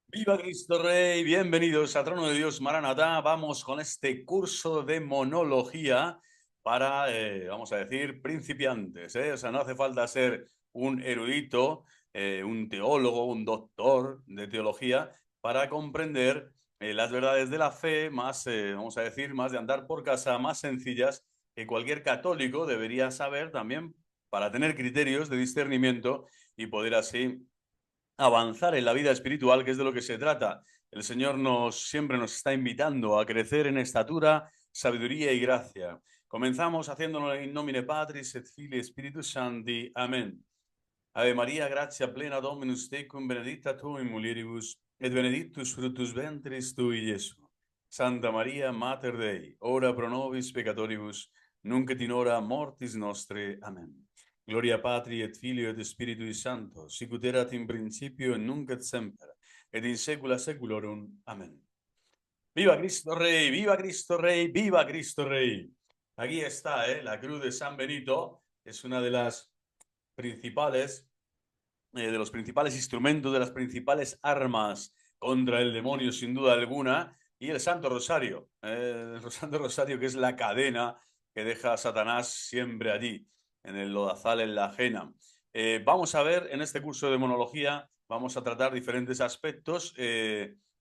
Viva Cristo Rey, bienvenidos a Trono de Dios Maranatá. Vamos con este curso de monología para, vamos a decir, principiantes, ¿eh? O sea, no hace falta ser un erudito, un teólogo, un doctor de teología para comprender las verdades de la fe más, vamos a decir, más de andar por casa, más sencillas que cualquier católico debería saber también para tener criterios de discernimiento y poder así avanzar en la vida espiritual, que es de lo que se trata. El Señor siempre nos está invitando a crecer en estatura, sabiduría y gracia. Comenzamos haciéndolo in nomine Patris et Filii Spiritus Sancti. Amén. Ave María, gratia plena Dominus tecum, benedicta tu in mulieribus, et benedictus fructus ventris tui, Iesu. Santa María, Mater Dei, ora pro nobis peccatoribus, nunc et in hora mortis nostre. Amén. Gloria Patri et Filio et Spiritui Sancto, sicut erat in principio et nunc et semper, et in saecula saeculorum. Amén. ¡Viva Cristo Rey! ¡Viva Cristo Rey! ¡Viva Cristo Rey! Aquí está, la cruz de San Benito. Es una de las principales, de los principales instrumentos, de las principales armas contra el demonio, sin duda alguna. Y el Santo Rosario, el Santo Rosario, que es la cadena que deja a Satanás siempre allí, en el lodazal, en la ajena. Vamos a ver en este curso de monología, vamos a tratar diferentes aspectos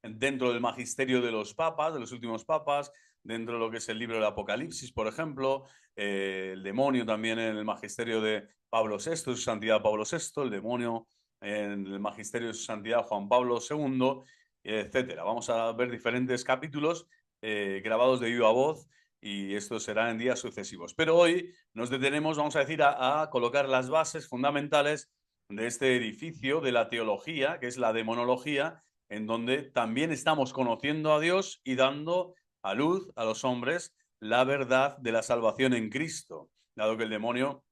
dentro del magisterio de los papas, de los últimos papas, dentro de lo que es el libro del Apocalipsis, por ejemplo, el demonio también en el magisterio de Pablo VI, su santidad Pablo VI, el demonio en el magisterio de su santidad Juan Pablo II, etcétera. Vamos a ver diferentes capítulos grabados de viva voz y esto será en días sucesivos. Pero hoy nos detenemos, vamos a decir, a colocar las bases fundamentales de este edificio de la teología, que es la demonología, en donde también estamos conociendo a Dios y dando a luz a los hombres la verdad de la salvación en Cristo, dado que el demonio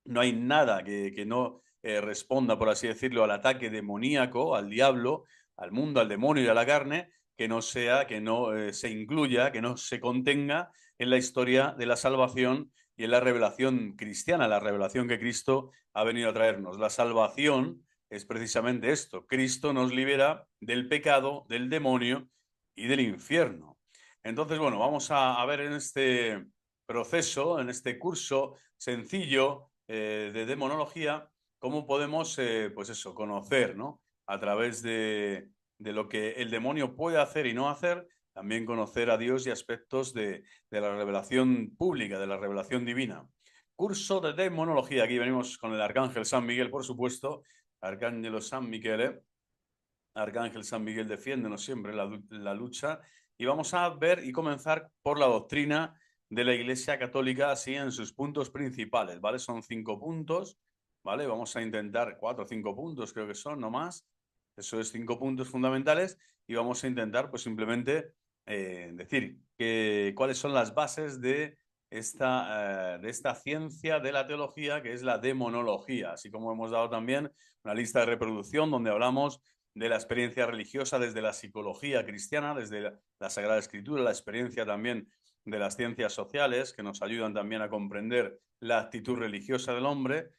no hay nada que no responda, por así decirlo, al ataque demoníaco, al diablo, al mundo, al demonio y a la carne, que no sea, que no se incluya, que no se contenga en la historia de la salvación y en la revelación cristiana, la revelación que Cristo ha venido a traernos. La salvación es precisamente esto. Cristo nos libera del pecado, del demonio y del infierno. Entonces, bueno, vamos a ver en este proceso, en este curso sencillo de demonología, cómo podemos, pues eso, conocer, ¿no? A través de lo que el demonio puede hacer y no hacer, también conocer a Dios y aspectos de la revelación pública, de la revelación divina. Curso de demonología. Aquí venimos con el Arcángel San Miguel, por supuesto. Arcángelo San Miguel, Arcángel San Miguel, defiéndenos siempre la lucha. Y vamos a ver y comenzar por la doctrina de la Iglesia Católica, así en sus puntos principales, ¿vale? Son 5 puntos, ¿vale? Vamos a intentar 4 o 5 puntos, creo que son, no más. Eso es 5 puntos fundamentales y vamos a intentar, pues simplemente decir cuáles son las bases de esta ciencia de la teología, que es la demonología, así como hemos dado también una lista de reproducción donde hablamos de la experiencia religiosa desde la psicología cristiana, desde la Sagrada Escritura, la experiencia también de las ciencias sociales, que nos ayudan también a comprender la actitud religiosa del hombre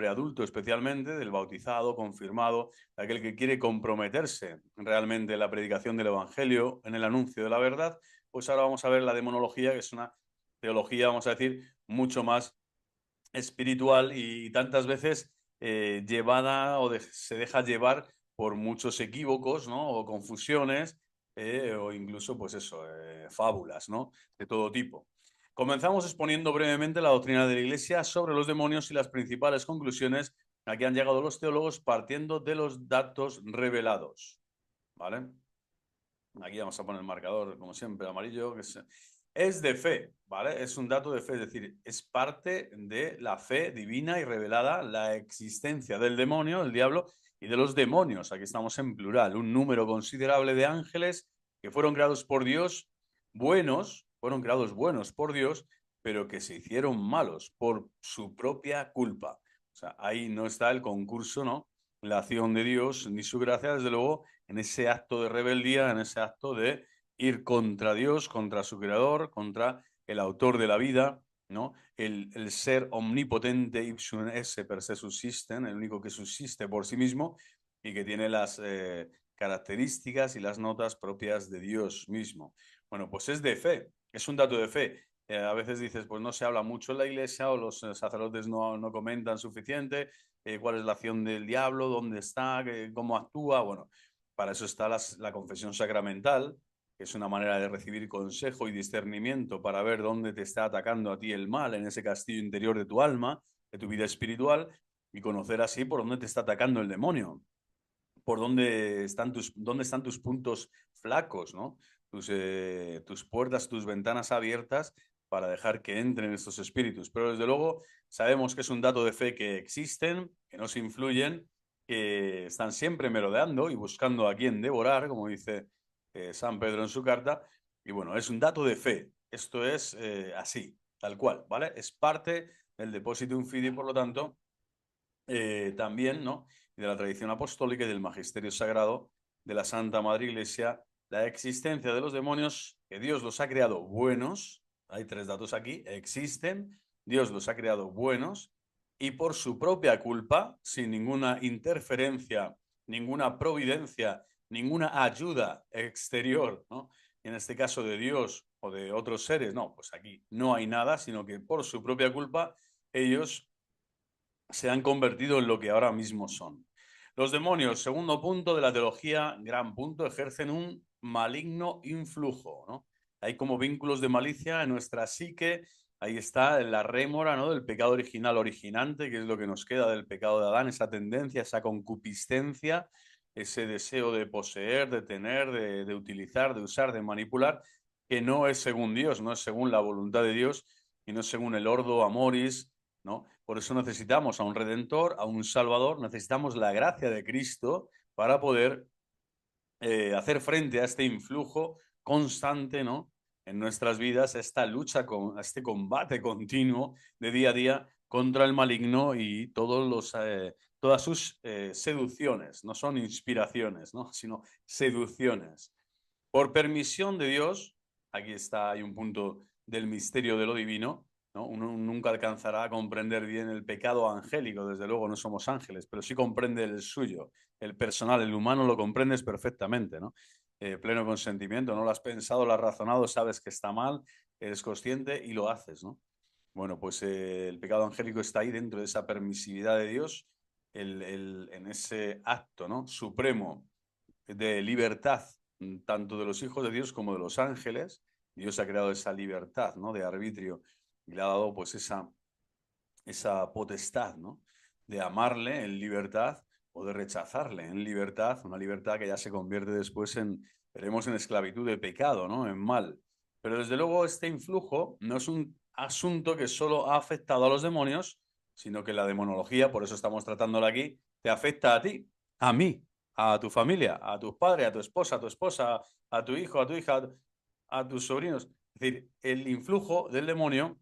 adulto especialmente, del bautizado, confirmado, de aquel que quiere comprometerse realmente en la predicación del Evangelio, en el anuncio de la verdad. Pues ahora vamos a ver la demonología, que es una teología, vamos a decir, mucho más espiritual y tantas veces llevada se deja llevar por muchos equívocos, ¿no? O confusiones o incluso, pues eso, fábulas, ¿no? De todo tipo. Comenzamos exponiendo brevemente la doctrina de la Iglesia sobre los demonios y las principales conclusiones a que han llegado los teólogos partiendo de los datos revelados, ¿vale? Aquí vamos a poner el marcador, como siempre, amarillo, que es de fe, ¿vale? Es un dato de fe, es decir, es parte de la fe divina y revelada la existencia del demonio, el diablo, y de los demonios. Aquí estamos en plural, un número considerable de ángeles que fueron creados por Dios, fueron creados buenos por Dios, pero que se hicieron malos por su propia culpa. O sea, ahí no está el concurso, ¿no? La acción de Dios ni su gracia, desde luego, en ese acto de rebeldía, en ese acto de ir contra Dios, contra su creador, contra el autor de la vida, ¿no? El ser omnipotente ipsum esse per se subsisten, el único que subsiste por sí mismo, y que tiene las características y las notas propias de Dios mismo. Bueno, pues es de fe, es un dato de fe. A veces dices, pues no se habla mucho en la iglesia o los sacerdotes no comentan suficiente cuál es la acción del diablo, dónde está, cómo actúa. Bueno, para eso está la confesión sacramental, que es una manera de recibir consejo y discernimiento para ver dónde te está atacando a ti el mal en ese castillo interior de tu alma, de tu vida espiritual, y conocer así por dónde te está atacando el demonio, por dónde están tus puntos flacos, ¿no? Tus puertas, tus ventanas abiertas para dejar que entren estos espíritus. Pero desde luego sabemos que es un dato de fe que existen, que nos influyen, que están siempre merodeando y buscando a quién devorar, como dice San Pedro en su carta. Y bueno, es un dato de fe. Esto es así, tal cual, ¿vale? Es parte del Depositum Fidei, por lo tanto, también, ¿no? Y de la tradición apostólica y del magisterio sagrado de la Santa Madre Iglesia, la existencia de los demonios, que Dios los ha creado buenos, hay tres datos aquí, existen, Dios los ha creado buenos, y por su propia culpa, sin ninguna interferencia, ninguna providencia, ninguna ayuda exterior, ¿no? En este caso de Dios o de otros seres, no, pues aquí no hay nada, sino que por su propia culpa ellos se han convertido en lo que ahora mismo son. Los demonios, segundo punto de la teología, gran punto, ejercen un maligno influjo, ¿no? Hay como vínculos de malicia en nuestra psique, ahí está la rémora, ¿no? Del pecado original originante, que es lo que nos queda del pecado de Adán, esa tendencia, esa concupiscencia, ese deseo de poseer, de tener, de utilizar, de usar, de manipular, que no es según Dios, no es según la voluntad de Dios y no es según el ordo amoris, ¿no? Por eso necesitamos a un Redentor, a un Salvador, necesitamos la gracia de Cristo para poder hacer frente a este influjo constante, ¿no? En nuestras vidas, esta lucha, este combate continuo de día a día contra el maligno y todas sus seducciones, no son inspiraciones, ¿no? Sino seducciones. Por permisión de Dios, aquí está, hay un punto del misterio de lo divino, ¿no? Uno nunca alcanzará a comprender bien el pecado angélico, desde luego no somos ángeles, pero sí comprende el suyo, el personal, el humano lo comprendes perfectamente, ¿no? Pleno consentimiento, no lo has pensado, lo has razonado, sabes que está mal, eres consciente y lo haces, ¿no? Bueno, pues el pecado angélico está ahí dentro de esa permisividad de Dios, en ese acto, ¿no? Supremo de libertad, tanto de los hijos de Dios como de los ángeles. Dios ha creado esa libertad, ¿no? De arbitrio y le ha dado pues esa potestad, ¿no? De amarle en libertad o de rechazarle en libertad, una libertad que ya se convierte después veremos, en esclavitud de pecado, ¿no? En mal. Pero desde luego este influjo no es un asunto que solo ha afectado a los demonios, sino que la demonología, por eso estamos tratándola aquí, te afecta a ti, a mí, a tu familia, a tus padres, a tu esposa, a tu hijo, a tu hija, a tus sobrinos. Es decir, el influjo del demonio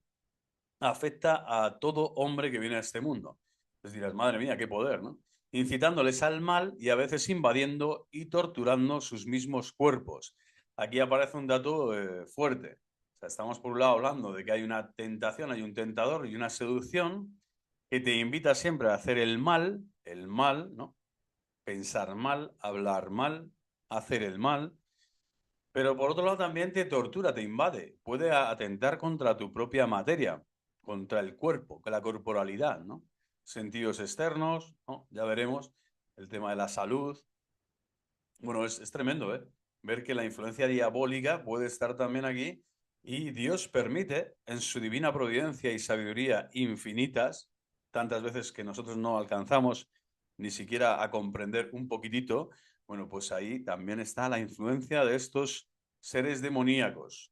afecta a todo hombre que viene a este mundo. Entonces dirás, madre mía, qué poder, ¿no? Incitándoles al mal y a veces invadiendo y torturando sus mismos cuerpos. Aquí aparece un dato fuerte. O sea, estamos por un lado hablando de que hay una tentación, hay un tentador y una seducción que te invita siempre a hacer el mal, ¿no? Pensar mal, hablar mal, hacer el mal, pero por otro lado también te tortura, te invade, puede atentar contra tu propia materia, contra el cuerpo, con la corporalidad, ¿no? Sentidos externos, ¿no? Ya veremos el tema de la salud. Bueno, es tremendo, ¿eh? Ver que la influencia diabólica puede estar también aquí y Dios permite en su divina providencia y sabiduría infinitas, tantas veces que nosotros no alcanzamos ni siquiera a comprender un poquitito, bueno, pues ahí también está la influencia de estos seres demoníacos.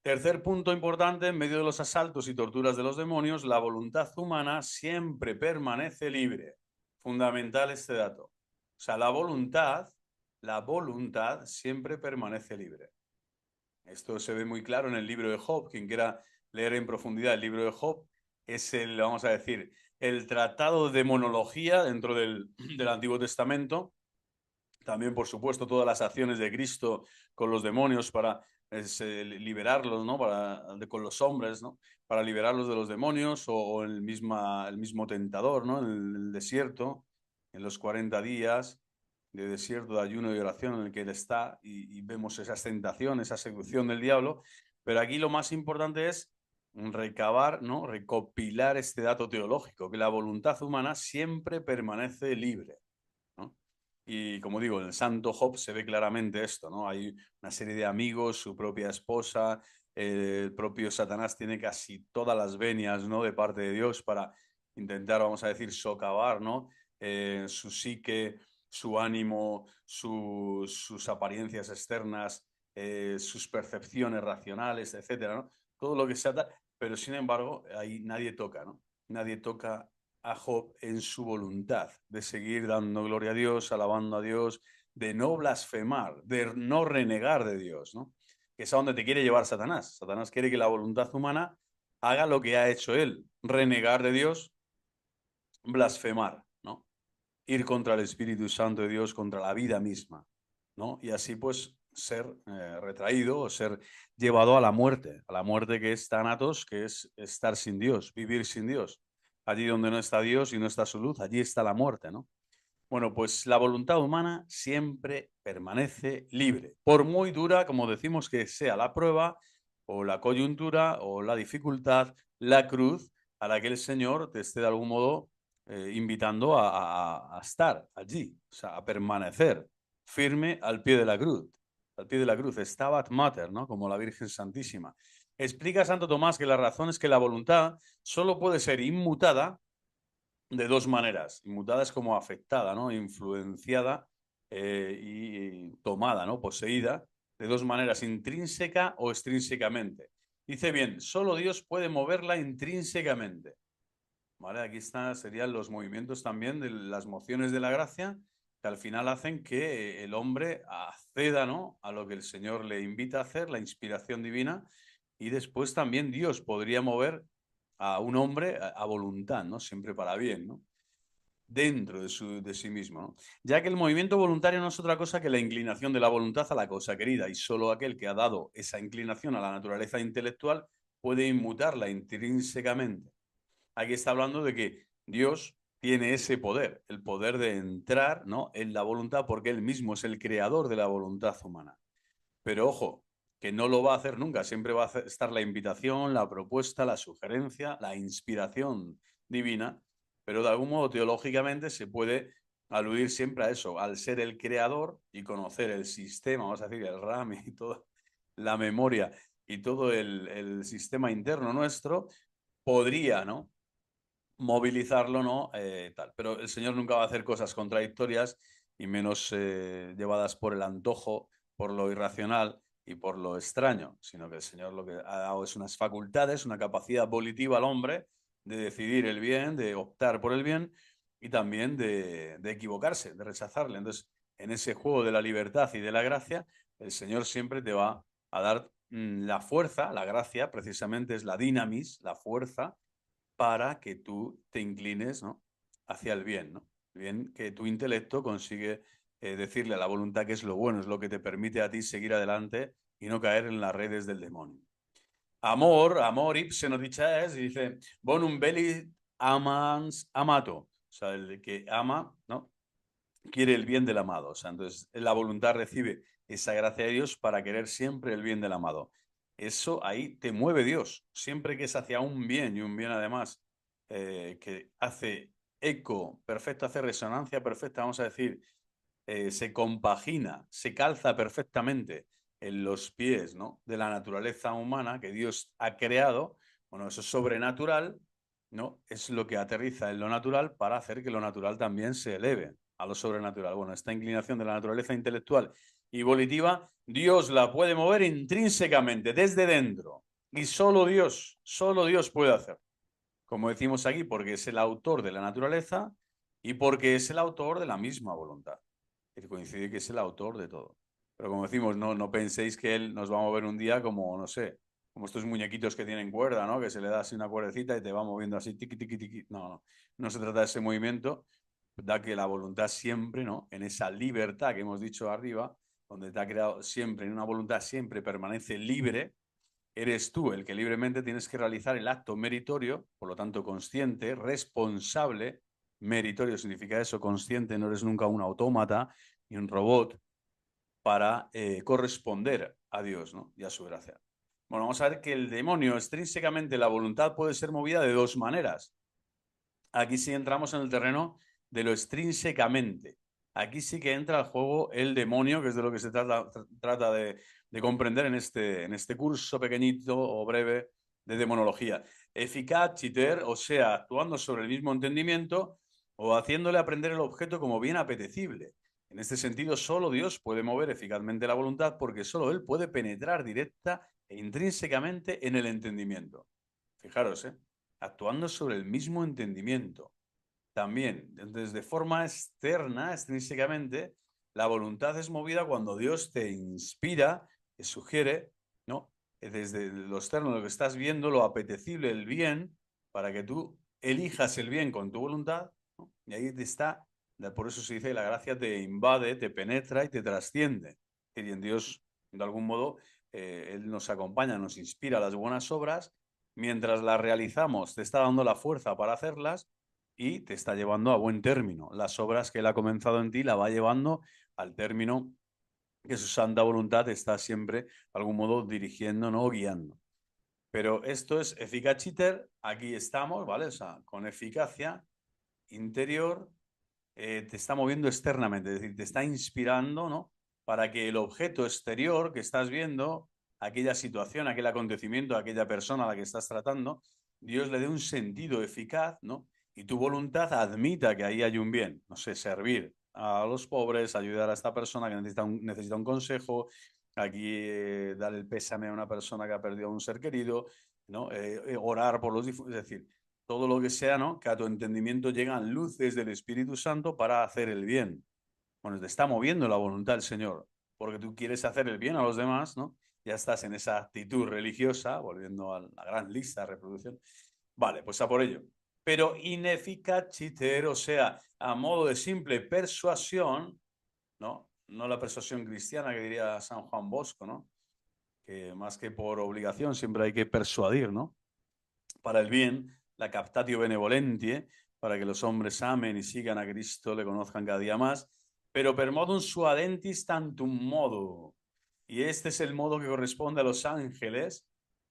Tercer punto importante, en medio de los asaltos y torturas de los demonios, la voluntad humana siempre permanece libre. Fundamental este dato. O sea, la voluntad siempre permanece libre. Esto se ve muy claro en el libro de Job. Quien quiera leer en profundidad el libro de Job es vamos a decir, el tratado de demonología dentro del Antiguo Testamento. También, por supuesto, todas las acciones de Cristo con los demonios para liberarlos, ¿no? Con los hombres, ¿no? Para liberarlos de los demonios o el mismo tentador, ¿no? En el desierto, en los 40 días. de desierto, de ayuno y oración en el que él está y vemos esas tentaciones, esa seducción del diablo. Pero aquí lo más importante es recabar, ¿no? Recopilar este dato teológico, que la voluntad humana siempre permanece libre, ¿no? Y como digo, en el santo Job se ve claramente esto, ¿no? Hay una serie de amigos, su propia esposa, el propio Satanás tiene casi todas las venias, ¿no? De parte de Dios para intentar, vamos a decir, socavar, ¿no? Su psique, su ánimo, sus apariencias externas, sus percepciones racionales, etcétera, ¿no? Todo lo que se ata, pero sin embargo, ahí nadie toca, ¿no? Nadie toca a Job en su voluntad de seguir dando gloria a Dios, alabando a Dios, de no blasfemar, de no renegar de Dios, ¿no? Que es a donde te quiere llevar Satanás. Satanás quiere que la voluntad humana haga lo que ha hecho él, renegar de Dios, blasfemar, ¿no? Ir contra el Espíritu Santo de Dios, contra la vida misma, ¿no? Y así pues ser retraído o ser llevado a la muerte que es Thanatos, que es estar sin Dios, vivir sin Dios. Allí donde no está Dios y no está su luz, allí está la muerte, ¿no? Bueno, pues la voluntad humana siempre permanece libre, por muy dura, como decimos, que sea la prueba o la coyuntura o la dificultad, la cruz a la que el Señor te esté de algún modo invitando a estar allí, o sea, a permanecer firme al pie de la cruz. Al pie de la cruz, Stabat Mater, ¿no? Como la Virgen Santísima. Explica Santo Tomás que la razón es que la voluntad solo puede ser inmutada de dos maneras. Inmutada es como afectada, ¿no? Influenciada y tomada, ¿no? Poseída de dos maneras, intrínseca o extrínsecamente. Dice bien, solo Dios puede moverla intrínsecamente. ¿Vale? Aquí serían los movimientos también de las mociones de la gracia, que al final hacen que el hombre acceda, ¿no? A lo que el Señor le invita a hacer, la inspiración divina, y después también Dios podría mover a un hombre a voluntad, ¿no? Siempre para bien, ¿no? Dentro de sí mismo, ¿no? Ya que el movimiento voluntario no es otra cosa que la inclinación de la voluntad a la cosa querida, y solo aquel que ha dado esa inclinación a la naturaleza intelectual puede inmutarla intrínsecamente. Aquí está hablando de que Dios tiene ese poder, el poder de entrar, ¿no? En la voluntad, porque Él mismo es el creador de la voluntad humana. Pero ojo, que no lo va a hacer nunca, siempre va a estar la invitación, la propuesta, la sugerencia, la inspiración divina, pero de algún modo teológicamente se puede aludir siempre a eso, al ser el creador y conocer el sistema, vamos a decir, el RAM y toda la memoria y todo el sistema interno nuestro, podría, ¿no? Movilizarlo, ¿no? Tal. Pero el Señor nunca va a hacer cosas contradictorias y menos llevadas por el antojo, por lo irracional y por lo extraño, sino que el Señor lo que ha dado es unas facultades, una capacidad volitiva al hombre de decidir el bien, de optar por el bien y también de equivocarse, de rechazarle. Entonces, en ese juego de la libertad y de la gracia, el Señor siempre te va a dar la fuerza, la gracia precisamente es la dinamis, la fuerza para que tú te inclines, ¿no? Hacia el bien, ¿no? El bien que tu intelecto consigue decirle a la voluntad que es lo bueno, es lo que te permite a ti seguir adelante y no caer en las redes del demonio. Amor ipse nodicea y dice, bonum belli amans amato, o sea, el que ama, ¿no? Quiere el bien del amado, o sea, entonces la voluntad recibe esa gracia de Dios para querer siempre el bien del amado. Eso ahí te mueve Dios, siempre que es hacia un bien y un bien además que hace eco perfecto, hace resonancia perfecta, vamos a decir, se compagina, se calza perfectamente en los pies, ¿no? De la naturaleza humana que Dios ha creado. Bueno, eso es sobrenatural, ¿no? Es lo que aterriza en lo natural para hacer que lo natural también se eleve a lo sobrenatural. Bueno, esta inclinación de la naturaleza intelectual y volitiva, Dios la puede mover intrínsecamente, desde dentro. Y solo Dios puede hacer. Como decimos aquí, porque es el autor de la naturaleza y porque es el autor de la misma voluntad. Él coincide que es el autor de todo. Pero como decimos, no penséis que Él nos va a mover un día como, no sé, como estos muñequitos que tienen cuerda, ¿no? Que se le da así una cuerdecita y te va moviendo así, tiqui, tiqui, tiqui. No se trata de ese movimiento, da que la voluntad siempre, ¿no? En esa libertad que hemos dicho arriba, donde te ha creado siempre, en una voluntad siempre permanece libre, eres tú el que libremente tienes que realizar el acto meritorio, por lo tanto consciente, responsable. Meritorio significa eso, consciente, no eres nunca un autómata, y un robot para corresponder a Dios, ¿no? Y a su gracia. Bueno, vamos a ver que el demonio, extrínsecamente, la voluntad puede ser movida de dos maneras. Aquí sí entramos en el terreno de lo extrínsecamente. Aquí sí que entra al juego el demonio, que es de lo que se trata de comprender en este curso pequeñito o breve de demonología. Eficaciter, o sea, actuando sobre el mismo entendimiento o haciéndole aprender el objeto como bien apetecible. En este sentido, solo Dios puede mover eficazmente la voluntad porque solo Él puede penetrar directa e intrínsecamente en el entendimiento. Fijaros, actuando sobre el mismo entendimiento. También, desde forma externa, extrínsecamente, la voluntad es movida cuando Dios te inspira, te sugiere, ¿no? Desde lo externo, lo que estás viendo, lo apetecible, el bien, para que tú elijas el bien con tu voluntad, ¿no? Y ahí te está, por eso se dice que la gracia te invade, te penetra y te trasciende. Y en Dios, de algún modo, Él nos acompaña, nos inspira las buenas obras, mientras las realizamos, te está dando la fuerza para hacerlas y te está llevando a buen término. Las obras que Él ha comenzado en ti la va llevando al término que su santa voluntad está siempre, de algún modo, dirigiendo, ¿no? Guiando. Pero esto es eficaciter, aquí estamos, ¿vale? O sea, con eficacia interior, te está moviendo externamente, es decir, te está inspirando, ¿no? Para que el objeto exterior que estás viendo, aquella situación, aquel acontecimiento, aquella persona a la que estás tratando, Dios le dé un sentido eficaz, ¿no? Y tu voluntad admita que ahí hay un bien, no sé, servir a los pobres, ayudar a esta persona que necesita un consejo, aquí dar el pésame a una persona que ha perdido a un ser querido, ¿no? Orar por los difuntos, es decir, todo lo que sea, ¿no? Que a tu entendimiento llegan luces del Espíritu Santo para hacer el bien. Bueno, te está moviendo la voluntad del Señor, porque tú quieres hacer el bien a los demás, ¿no? Ya estás en esa actitud religiosa, volviendo a la gran lista de reproducción. Vale, pues a por ello. Pero ineficaciter, o sea, a modo de simple persuasión, ¿no? No la persuasión cristiana que diría San Juan Bosco, ¿no? Que más que por obligación siempre hay que persuadir, ¿no? Para el bien, la captatio benevolentie, para que los hombres amen y sigan a Cristo, le conozcan cada día más, pero per modum suadentis tantum modo. Y este es el modo que corresponde a los ángeles,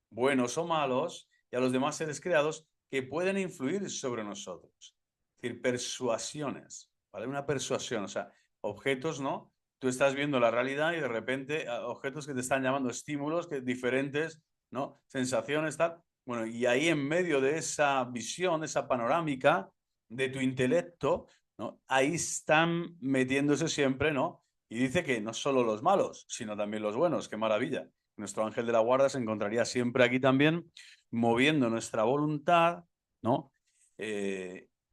buenos o malos, y a los demás seres creados que pueden influir sobre nosotros. Es decir, persuasiones, ¿vale? Una persuasión, o sea, objetos, ¿no? Tú estás viendo la realidad y de repente objetos que te están llamando estímulos que, diferentes, ¿no? Sensaciones, tal. Bueno, y ahí en medio de esa visión, esa panorámica de tu intelecto, ¿no? Ahí están metiéndose siempre, ¿no? Y dice que no solo los malos, sino también los buenos. ¡Qué maravilla! Nuestro ángel de la guarda se encontraría siempre aquí también, moviendo nuestra voluntad, ¿no?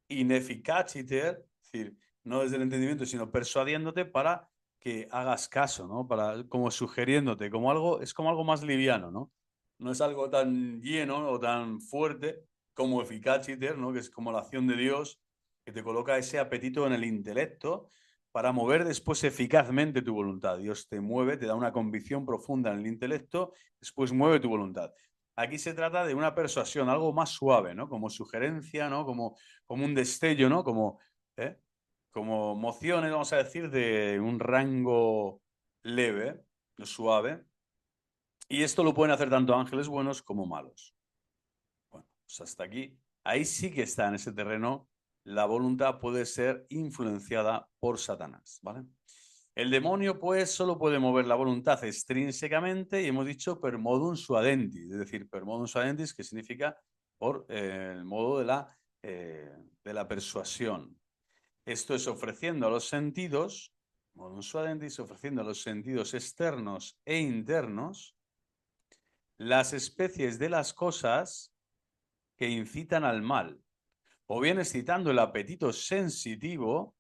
Ineficaciter, es decir, no desde el entendimiento, sino persuadiéndote para que hagas caso, ¿no? Para, como sugiriéndote, como algo, es como algo más liviano, ¿no? No es algo tan lleno o tan fuerte como eficaciter, ¿no? Que es como la acción de Dios que te coloca ese apetito en el intelecto para mover después eficazmente tu voluntad. Dios te mueve, te da una convicción profunda en el intelecto, después mueve tu voluntad. Aquí se trata de una persuasión, algo más suave, ¿no? Como sugerencia, ¿no? Como un destello, ¿no? ¿eh? Como mociones, vamos a decir, de un rango leve, suave. Y esto lo pueden hacer tanto ángeles buenos como malos. Bueno, pues hasta aquí. Ahí sí que está en ese terreno. La voluntad puede ser influenciada por Satanás, ¿vale? El demonio, pues, solo puede mover la voluntad extrínsecamente y hemos dicho per modum suadentis, es decir, per modum suadentis, que significa por el modo de la persuasión. Esto es ofreciendo a los sentidos, modum suadentis, ofreciendo a los sentidos externos e internos las especies de las cosas que incitan al mal, o bien excitando el apetito sensitivo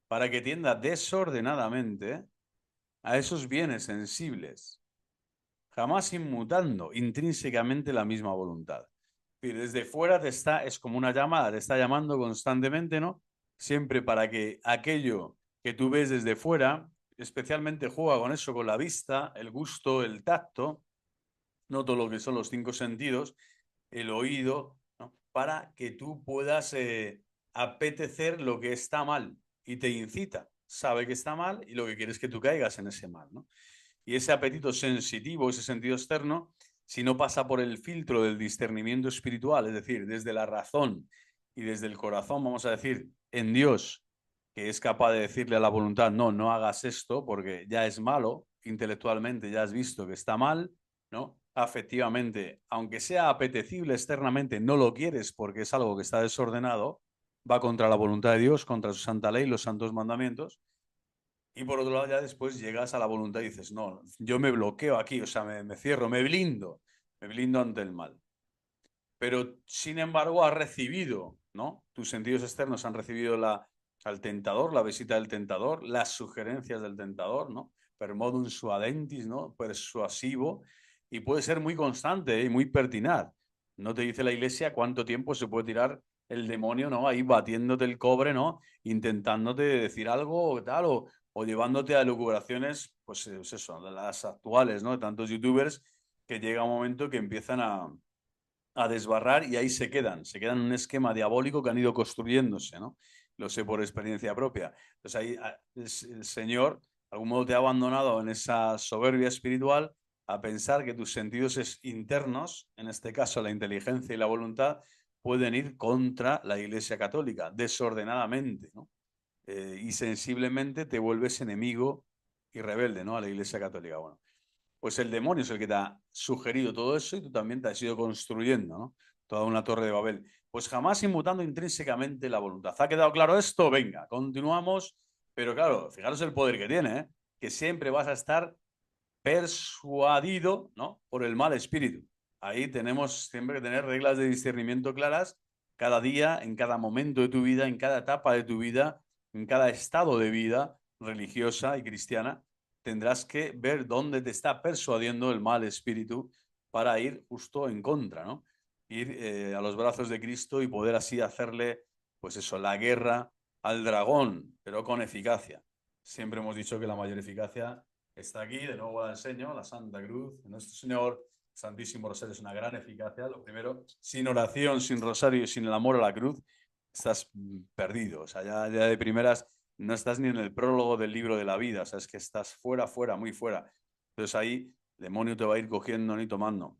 para que tienda desordenadamente a esos bienes sensibles, jamás inmutando intrínsecamente la misma voluntad. Y desde fuera es como una llamada, te está llamando constantemente, ¿no? Siempre para que aquello que tú ves desde fuera, especialmente juega con eso, con la vista, el gusto, el tacto, no todo lo que son los cinco sentidos, el oído, ¿no? Para que tú puedas apetecer lo que está mal y te incita. sabe que está mal y lo que quiere es que tú caigas en ese mal, ¿no? Y ese apetito sensitivo, ese sentido externo, si no pasa por el filtro del discernimiento espiritual, es decir, desde la razón y desde el corazón, vamos a decir, en Dios, que es capaz de decirle a la voluntad, no, no hagas esto porque ya es malo, intelectualmente ya has visto que está mal, ¿no? Afectivamente, aunque sea apetecible externamente, no lo quieres porque es algo que está desordenado, va contra la voluntad de Dios, contra su santa ley, los santos mandamientos. Y por otro lado, ya después llegas a la voluntad y dices, no, yo me bloqueo aquí, o sea, me cierro, me blindo ante el mal. Pero, sin embargo, has recibido, ¿no? Tus sentidos externos han recibido al tentador, la visita del tentador, las sugerencias del tentador, ¿no? Per modum suadentis, ¿no? Persuasivo, y puede ser muy constante y muy pertinaz. No te dice la Iglesia cuánto tiempo se puede tirar el demonio, ¿no? Ahí batiéndote el cobre, ¿no? Intentándote decir algo o tal, o llevándote a elucubraciones, pues es eso, de las actuales, ¿no? De tantos youtubers que llega un momento que empiezan a desbarrar y ahí se quedan en un esquema diabólico que han ido construyéndose, ¿no? Lo sé por experiencia propia. Entonces ahí el Señor, de algún modo, te ha abandonado en esa soberbia espiritual a pensar que tus sentidos internos, en este caso la inteligencia y la voluntad, pueden ir contra la Iglesia Católica, desordenadamente, ¿no? Y sensiblemente te vuelves enemigo y rebelde, ¿no? A la Iglesia Católica. Bueno, pues el demonio es el que te ha sugerido todo eso y tú también te has ido construyendo, ¿no? Toda una torre de Babel. Pues jamás inmutando intrínsecamente la voluntad. ¿Ha quedado claro esto? Venga, continuamos. Pero claro, fijaros el poder que tiene, ¿eh? Que siempre vas a estar persuadido, ¿no? Por el mal espíritu. Ahí tenemos siempre que tener reglas de discernimiento claras cada día, en cada momento de tu vida, en cada etapa de tu vida, en cada estado de vida religiosa y cristiana. Tendrás que ver dónde te está persuadiendo el mal espíritu para ir justo en contra, ¿no? Ir a los brazos de Cristo y poder así hacerle, pues eso, la guerra al dragón, pero con eficacia. Siempre hemos dicho que la mayor eficacia está aquí, de nuevo la enseño, la Santa Cruz, nuestro Señor Santísimo Rosario es una gran eficacia. Lo primero, sin oración, sin rosario y sin el amor a la cruz, estás perdido. O sea, ya de primeras no estás ni en el prólogo del libro de la vida, o sea, es que estás fuera, fuera, muy fuera. Entonces ahí el demonio te va a ir cogiendo ni tomando.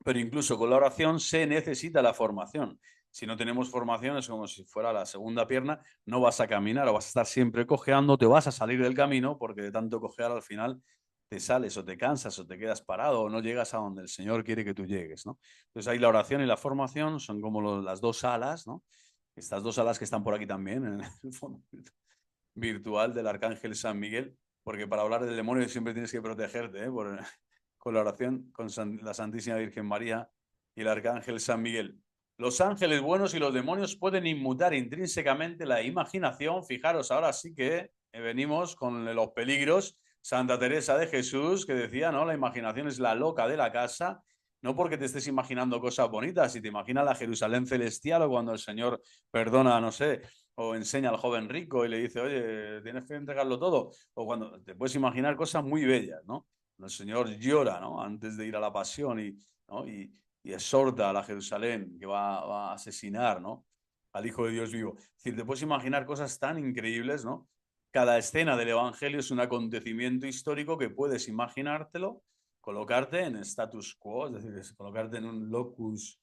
Pero incluso con la oración se necesita la formación. Si no tenemos formación, es como si fuera la segunda pierna, no vas a caminar o vas a estar siempre cojeando, te vas a salir del camino porque de tanto cojear al final te sales o te cansas o te quedas parado o no llegas a donde el Señor quiere que tú llegues, ¿no? Entonces ahí la oración y la formación son como las dos alas, ¿no? Estas dos alas que están por aquí también, en el fondo virtual del Arcángel San Miguel, porque para hablar del demonio siempre tienes que protegerte, ¿eh? Con la oración con la Santísima Virgen María y el Arcángel San Miguel. Los ángeles buenos y los demonios pueden inmutar intrínsecamente la imaginación. Fijaros, ahora sí que venimos con los peligros. Santa Teresa de Jesús, que decía, ¿no? La imaginación es la loca de la casa, no porque te estés imaginando cosas bonitas, si te imaginas la Jerusalén celestial o cuando el Señor perdona, no sé, o enseña al joven rico y le dice, oye, tienes que entregarlo todo, o cuando te puedes imaginar cosas muy bellas, ¿no? El Señor llora, ¿no? Antes de ir a la pasión ¿no? y exhorta a la Jerusalén que va a asesinar, ¿no? Al Hijo de Dios vivo. Es decir, te puedes imaginar cosas tan increíbles, ¿no? Cada escena del Evangelio es un acontecimiento histórico que puedes imaginártelo, colocarte en status quo, es decir, colocarte en un locus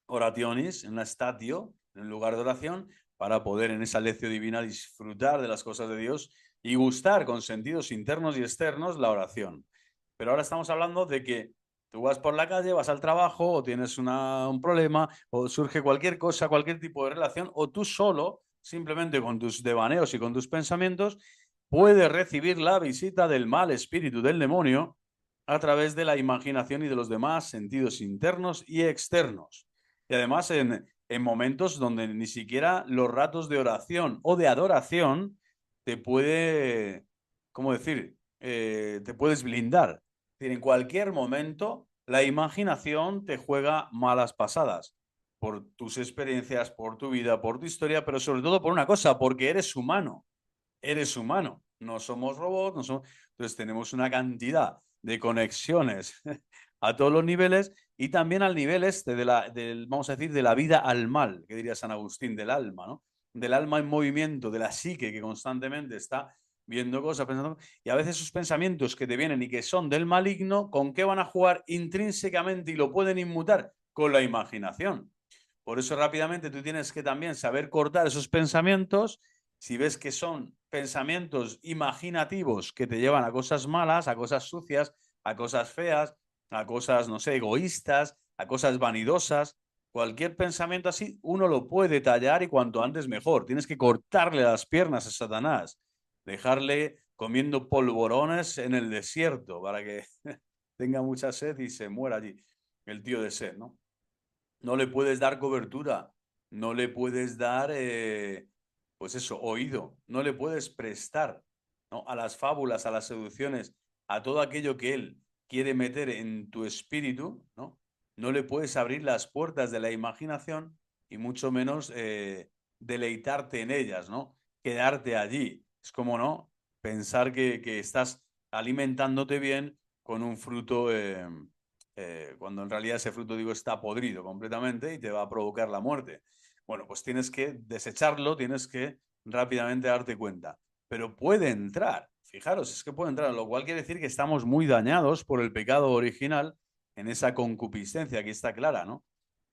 orationis, en una statio, en un lugar de oración, para poder en esa lección divina disfrutar de las cosas de Dios y gustar con sentidos internos y externos la oración. Pero ahora estamos hablando de que tú vas por la calle, vas al trabajo, o tienes un problema, o surge cualquier cosa, cualquier tipo de relación, o tú solo, simplemente con tus devaneos y con tus pensamientos, puedes recibir la visita del mal espíritu del demonio a través de la imaginación y de los demás sentidos internos y externos. Y además en momentos donde ni siquiera los ratos de oración o de adoración te puede, ¿cómo decir? Te puedes blindar. Es decir, en cualquier momento la imaginación te juega malas pasadas por tus experiencias, por tu vida, por tu historia, pero sobre todo por una cosa, porque eres humano. Eres humano. No somos robots, no somos... Entonces tenemos una cantidad de conexiones a todos los niveles y también al nivel vamos a decir, de la vida al mal, que diría San Agustín, del alma, ¿no? del alma en movimiento, de la psique que constantemente está viendo cosas, pensando, y a veces esos pensamientos que te vienen y que son del maligno, ¿con qué van a jugar intrínsecamente y lo pueden inmutar? Con la imaginación. Por eso rápidamente tú tienes que también saber cortar esos pensamientos. Si ves que son pensamientos imaginativos que te llevan a cosas malas, a cosas sucias, a cosas feas, a cosas, no sé, egoístas, a cosas vanidosas, cualquier pensamiento así, uno lo puede tallar y cuanto antes mejor. Tienes que cortarle las piernas a Satanás, dejarle comiendo polvorones en el desierto para que tenga mucha sed y se muera allí el tío de sed, ¿no? No le puedes dar cobertura, no le puedes dar, pues eso, oído, no le puedes prestar, ¿no? A las fábulas, a las seducciones, a todo aquello que él quiere meter en tu espíritu, ¿no? No le puedes abrir las puertas de la imaginación y mucho menos deleitarte en ellas, ¿no? Quedarte allí. Es como, ¿no? Pensar que estás alimentándote bien con un fruto cuando en realidad ese fruto, digo, está podrido completamente y te va a provocar la muerte. Bueno, pues tienes que desecharlo, tienes que rápidamente darte cuenta. Pero puede entrar, fijaros, es que puede entrar, lo cual quiere decir que estamos muy dañados por el pecado original en esa concupiscencia, que está clara, ¿no?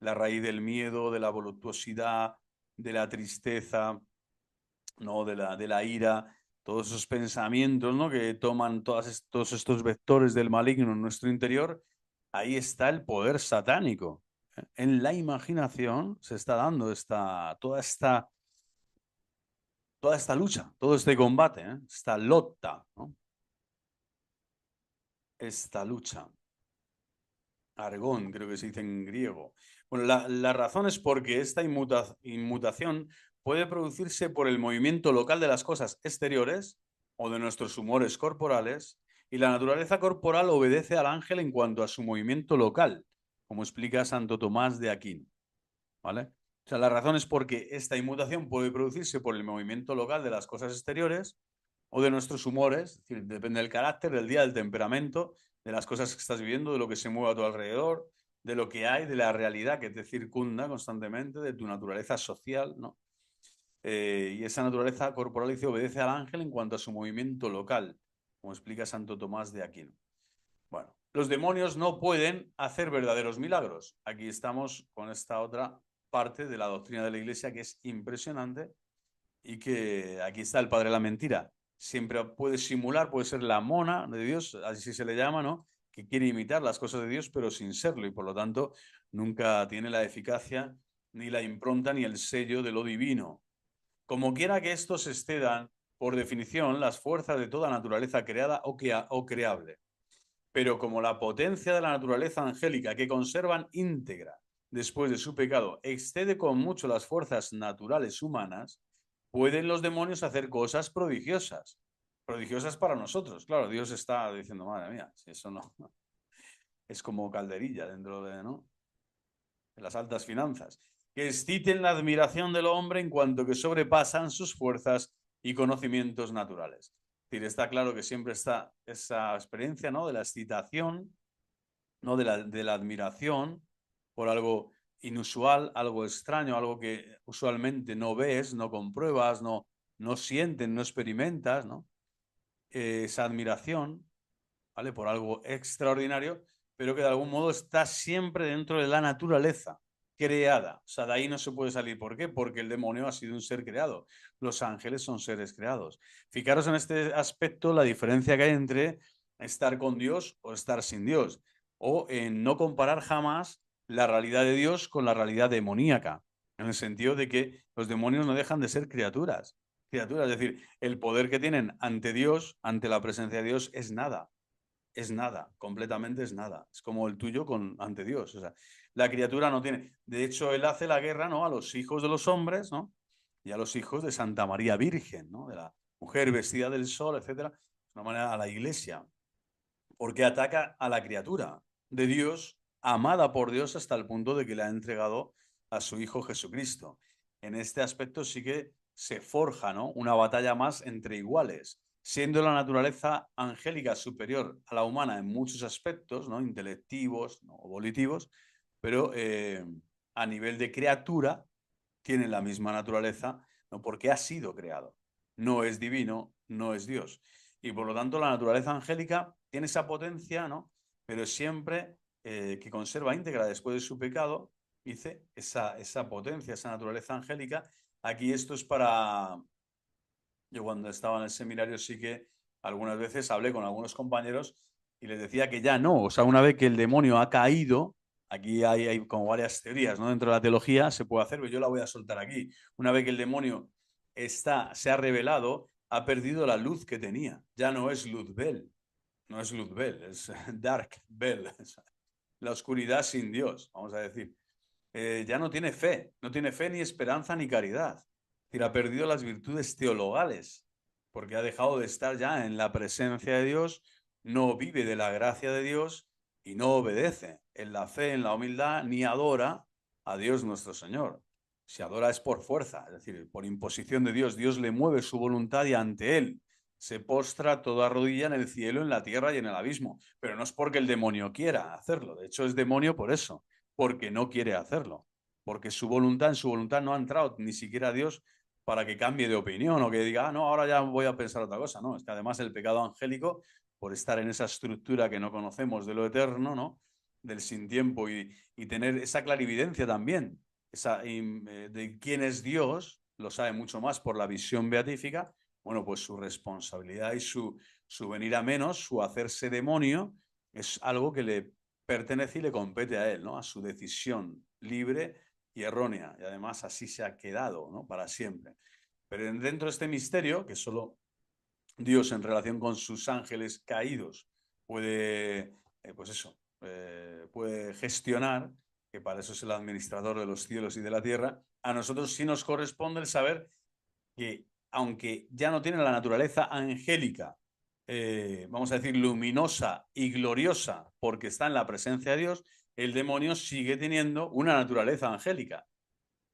La raíz del miedo, de la voluptuosidad, de la tristeza, ¿no? De la ira, todos esos pensamientos, ¿no? Que toman todos estos vectores del maligno en nuestro interior, ahí está el poder satánico. En la imaginación se está dando toda esta lucha, todo este combate, esta lotta, ¿no? Esta lucha. Argón, creo que se dice en griego. Bueno, la razón es porque esta inmutación puede producirse por el movimiento local de las cosas exteriores o de nuestros humores corporales, y la naturaleza corporal obedece al ángel en cuanto a su movimiento local, como explica Santo Tomás de Aquino, ¿vale? O sea, la razón es porque esta inmutación puede producirse por el movimiento local de las cosas exteriores o de nuestros humores, es decir, depende del carácter, del día, del temperamento, de las cosas que estás viviendo, de lo que se mueve a tu alrededor, de lo que hay, de la realidad que te circunda constantemente, de tu naturaleza social, ¿no? Y esa naturaleza corporal dice obedece al ángel en cuanto a su movimiento local, como explica Santo Tomás de Aquino. Bueno, los demonios no pueden hacer verdaderos milagros. Aquí estamos con esta otra parte de la doctrina de la Iglesia que es impresionante y que aquí está el padre de la mentira. Siempre puede simular, puede ser la mona de Dios, así se le llama, ¿no? Que quiere imitar las cosas de Dios, pero sin serlo, y por lo tanto nunca tiene la eficacia, ni la impronta, ni el sello de lo divino. Como quiera que estos excedan, por definición, las fuerzas de toda naturaleza creada o creable. Pero como la potencia de la naturaleza angélica que conservan íntegra después de su pecado excede con mucho las fuerzas naturales humanas, pueden los demonios hacer cosas prodigiosas. Prodigiosas para nosotros. Claro, Dios está diciendo, madre mía, si eso no es como calderilla dentro de, ¿no? de las altas finanzas, que exciten la admiración del hombre en cuanto que sobrepasan sus fuerzas y conocimientos naturales. Es decir, está claro que siempre está esa experiencia, ¿no? De la excitación, ¿no? De la admiración por algo inusual, algo extraño, algo que usualmente no ves, no compruebas, no sientes, no experimentas, ¿no? Esa admiración, ¿vale? Por algo extraordinario, pero que de algún modo está siempre dentro de la naturaleza creada. O sea, de ahí no se puede salir. ¿Por qué? Porque el demonio ha sido un ser creado. Los ángeles son seres creados. Fijaros en este aspecto la diferencia que hay entre estar con Dios o estar sin Dios, o en no comparar jamás la realidad de Dios con la realidad demoníaca, en el sentido de que los demonios no dejan de ser criaturas. Criaturas, es decir, el poder que tienen ante Dios, ante la presencia de Dios, es nada, completamente es nada. Es como el tuyo ante Dios. O sea, la criatura no tiene. De hecho, él hace la guerra, ¿no? A los hijos de los hombres, ¿no? Y a los hijos de Santa María Virgen, ¿no? De la mujer vestida del sol, etcétera. De una manera a la iglesia. Porque ataca a la criatura de Dios, amada por Dios hasta el punto de que le ha entregado a su Hijo Jesucristo. En este aspecto sí que se forja, ¿no? Una batalla más entre iguales, siendo la naturaleza angélica superior a la humana en muchos aspectos, ¿no? Intelectivos, ¿no? O volitivos, pero a nivel de criatura tiene la misma naturaleza no, porque ha sido creado. No es divino, no es Dios. Y por lo tanto la naturaleza angélica tiene esa potencia, ¿no? Pero siempre que conserva íntegra después de su pecado, dice, esa potencia, esa naturaleza angélica. Aquí esto es para... Yo cuando estaba en el seminario sí que algunas veces hablé con algunos compañeros y les decía que ya no, o sea, una vez que el demonio ha caído, aquí hay como varias teorías, ¿no? Dentro de la teología se puede hacer, pero yo la voy a soltar aquí. Una vez que el demonio se ha revelado, ha perdido la luz que tenía. Ya no es Luzbel, no es Luzbel, es Dark Bell, la oscuridad sin Dios, vamos a decir. Ya no tiene fe, no tiene fe ni esperanza ni caridad. Es decir, ha perdido las virtudes teologales, porque ha dejado de estar ya en la presencia de Dios, no vive de la gracia de Dios y no obedece en la fe, en la humildad, ni adora a Dios nuestro Señor. Si adora es por fuerza, es decir, por imposición de Dios. Dios le mueve su voluntad y ante él se postra toda rodilla en el cielo, en la tierra y en el abismo. Pero no es porque el demonio quiera hacerlo. De hecho, es demonio por eso, porque no quiere hacerlo. Porque en su voluntad no ha entrado ni siquiera Dios para que cambie de opinión o que diga, no, ahora ya voy a pensar otra cosa. No, es que además el pecado angélico, por estar en esa estructura que no conocemos de lo eterno, ¿no? Del sin tiempo y tener esa clarividencia también, de quién es Dios, lo sabe mucho más por la visión beatífica. Bueno, pues su responsabilidad y su venir a menos, su hacerse demonio, es algo que le pertenece y le compete a él, ¿no? A su decisión libre y errónea. Y además así se ha quedado, ¿no? Para siempre. Pero dentro de este misterio, que solo Dios en relación con sus ángeles caídos puede, pues eso, puede gestionar, que para eso es el administrador de los cielos y de la tierra, a nosotros sí nos corresponde el saber que, aunque ya no tiene la naturaleza angélica, vamos a decir, luminosa y gloriosa, porque está en la presencia de Dios, el demonio sigue teniendo una naturaleza angélica.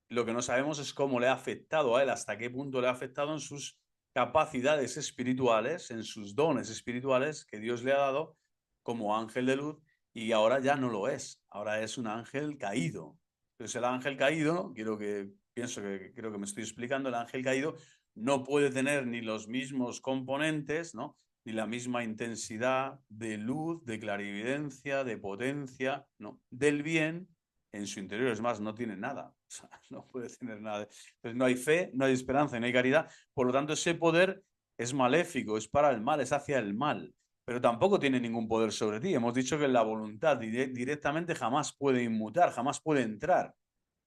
Lo que no sabemos es cómo le ha afectado a él, hasta qué punto le ha afectado en sus capacidades espirituales, en sus dones espirituales que Dios le ha dado como ángel de luz, y ahora ya no lo es, ahora es un ángel caído. Entonces el ángel caído, creo que me estoy explicando, el ángel caído no puede tener ni los mismos componentes, ¿no? Ni la misma intensidad de luz, de clarividencia, de potencia, ¿no? Del bien en su interior. Es más, no tiene nada. O sea, no puede tener nada. Entonces no hay fe, no hay esperanza y no hay caridad. Por lo tanto, ese poder es maléfico, es para el mal, es hacia el mal. Pero tampoco tiene ningún poder sobre ti. Hemos dicho que la voluntad directamente jamás puede inmutar, jamás puede entrar,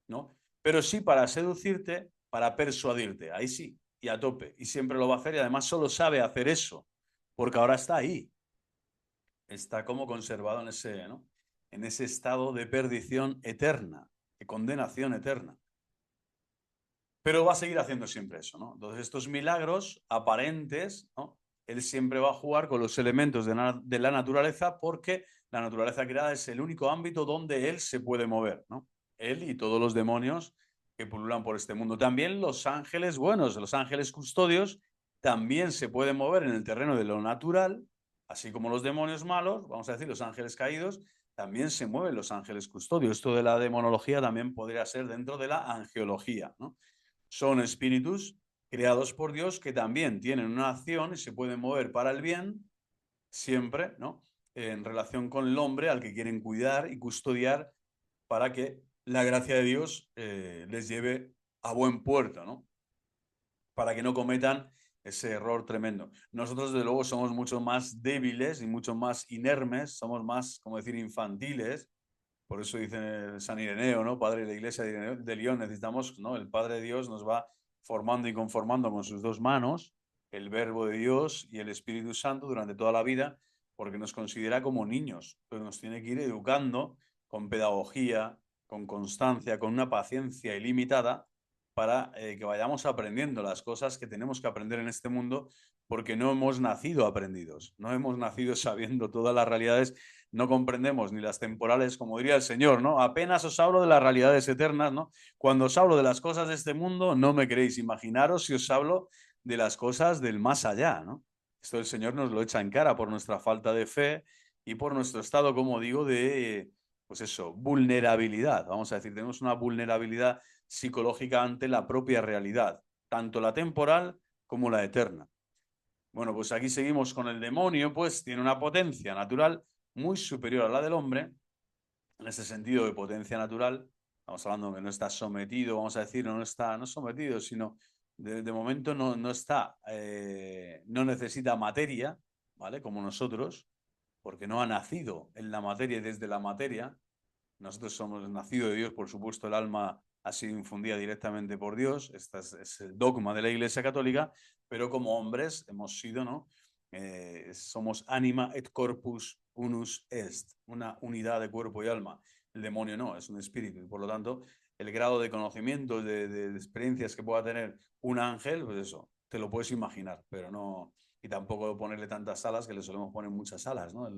¿no? Pero sí para seducirte, para persuadirte. Ahí sí, y a tope. Y siempre lo va a hacer y además solo sabe hacer eso, porque ahora está ahí. Está como conservado en ese, ¿no? En ese estado de perdición eterna, de condenación eterna. Pero va a seguir haciendo siempre eso, ¿no? Entonces, estos milagros aparentes, ¿no? Él siempre va a jugar con los elementos de la naturaleza, porque la naturaleza creada es el único ámbito donde él se puede mover, ¿no? Él y todos los demonios que pululan por este mundo. También los ángeles buenos, los ángeles custodios, también se pueden mover en el terreno de lo natural, así como los demonios malos, vamos a decir, los ángeles caídos, también se mueven los ángeles custodios. Esto de la demonología también podría ser dentro de la angeología, ¿no? Son espíritus creados por Dios que también tienen una acción y se pueden mover para el bien, siempre, ¿no? En relación con el hombre al que quieren cuidar y custodiar para que la gracia de Dios les lleve a buen puerto, ¿no? Para que no cometan ese error tremendo. Nosotros, desde luego, somos mucho más débiles y mucho más inermes, somos más, como decir, infantiles. Por eso dice San Ireneo, ¿no? Padre de la Iglesia de León, necesitamos, ¿no? El Padre de Dios nos va formando y conformando con sus dos manos, el Verbo de Dios y el Espíritu Santo durante toda la vida, porque nos considera como niños, pero nos tiene que ir educando con pedagogía, con constancia, con una paciencia ilimitada, para que vayamos aprendiendo las cosas que tenemos que aprender en este mundo, porque no hemos nacido aprendidos, no hemos nacido sabiendo todas las realidades, no comprendemos ni las temporales, como diría el Señor, ¿no? Apenas os hablo de las realidades eternas, ¿no? Cuando os hablo de las cosas de este mundo, no me queréis. Imaginaros si os hablo de las cosas del más allá, ¿no? Esto el Señor nos lo echa en cara por nuestra falta de fe y por nuestro estado, como digo, de, pues eso, vulnerabilidad. Vamos a decir, tenemos una vulnerabilidad psicológica ante la propia realidad. tanto la temporal como la eterna. Bueno, pues aquí seguimos con el demonio, pues tiene una potencia natural muy superior a la del hombre, en ese sentido de potencia natural. Estamos hablando que no está sometido, vamos a decir, no está, no sometido, sino de momento no está, no necesita materia, ¿vale? Como nosotros, porque no ha nacido en la materia y desde la materia. Nosotros somos nacidos de Dios, por supuesto, el alma ha sido infundida directamente por Dios, este es el dogma de la Iglesia Católica, pero como hombres hemos sido, ¿no? Somos anima et corpus unus est, una unidad de cuerpo y alma. El demonio no, es un espíritu, y por lo tanto, el grado de conocimiento, de experiencias que pueda tener un ángel, pues eso, te lo puedes imaginar, pero no, y tampoco ponerle tantas alas, que le solemos poner muchas alas, ¿no?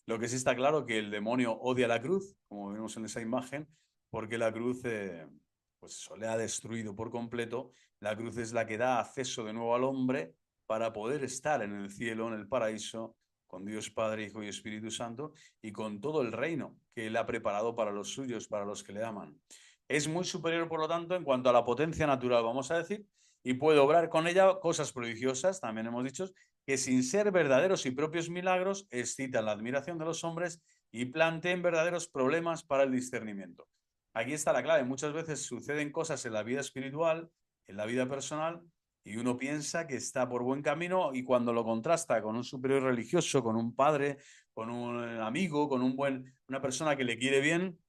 Lo que sí está claro que el demonio odia la cruz, como vemos en esa imagen, porque la cruz pues eso, le ha destruido por completo. La cruz es la que da acceso de nuevo al hombre para poder estar en el cielo, en el paraíso, con Dios Padre, Hijo y Espíritu Santo, y con todo el reino que Él ha preparado para los suyos, para los que le aman. Es muy superior, por lo tanto, en cuanto a la potencia natural, vamos a decir, y puede obrar con ella cosas prodigiosas, también hemos dicho, que sin ser verdaderos y propios milagros excitan la admiración de los hombres y planteen verdaderos problemas para el discernimiento. Aquí está la clave. Muchas veces suceden cosas en la vida espiritual, en la vida personal, y uno piensa que está por buen camino, y cuando lo contrasta con un superior religioso, con un padre, con un amigo, con una persona que le quiere bien,